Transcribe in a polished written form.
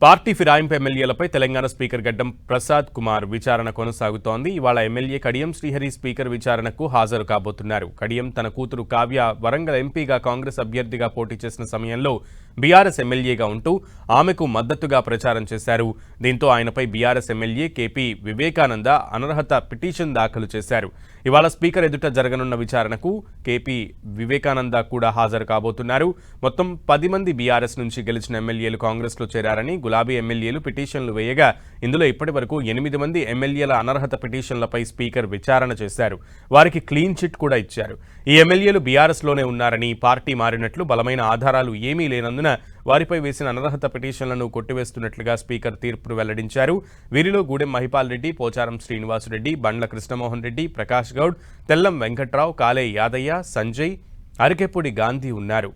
Party ఫిరాయింపు ఎమ్మెల్యేలపై Telangana speaker గడ్డం ప్రసాద్ కుమార్ విచారణ కొనసాగుతోంది. ఇవాళ ఎమ్మెల్యే కడియం శ్రీహరి స్పీకర్ విచారణకు హాజరు కాబోతున్నారు. కడియం తన కూతురు కావ్య వరంగల్ ఎంపీగా కాంగ్రెస్ అభ్యర్థిగా పోటీ చేసిన సమయంలో బీఆర్ఎస్ ఎమ్మెల్యేగా ఉంటూ ఆమెకు మద్దతుగా ప్రచారం చేశారు. దీంతో ఆయనపై బీఆర్ఎస్ ఎమ్మెల్యే కేపీ వివేకానంద అనర్హత పిటిషన్ దాఖలు చేశారు. ఇవాళ స్పీకర్ ఎదుట జరగనున్న విచారణకు కేపీ వివేకానంద కూడా హాజరు కాబోతున్నారు. మొత్తం 10 మంది బీఆర్ఎస్ నుంచి గెలిచిన ఎమ్మెల్యేలు కాంగ్రెస్లో చేరారని గులాబీ ఎమ్మెల్యేలు పిటిషన్లు వేయగా ఇందులో ఇప్పటి వరకు 8 మంది ఎమ్మెల్యేల అనర్హత పిటిషన్లపై స్పీకర్ విచారణ చేశారు. వారికి క్లీన్ చిట్ కూడా ఇచ్చారు. ఈ ఎమ్మెల్యేలు బీఆర్ఎస్లోనే ఉన్నారని, పార్టీ మారినట్లు బలమైన ఆధారాలు ఏమీ లేనందున వారిపై వేసిన అనర్హత పిటిషన్లను కొట్టివేస్తున్నట్లుగా స్పీకర్ తీర్పును వెల్లడించారు. వీరిలో గూడెం మహిపాల్ రెడ్డి, పోచారం శ్రీనివాసరెడ్డి, బండ్ల కృష్ణమోహన్ రెడ్డి, ప్రకాష్ గౌడ్, తెల్లం వెంకట్రావు, కాలే యాదయ్య, సంజయ్, అరికెపూడి గాంధీ ఉన్నారు.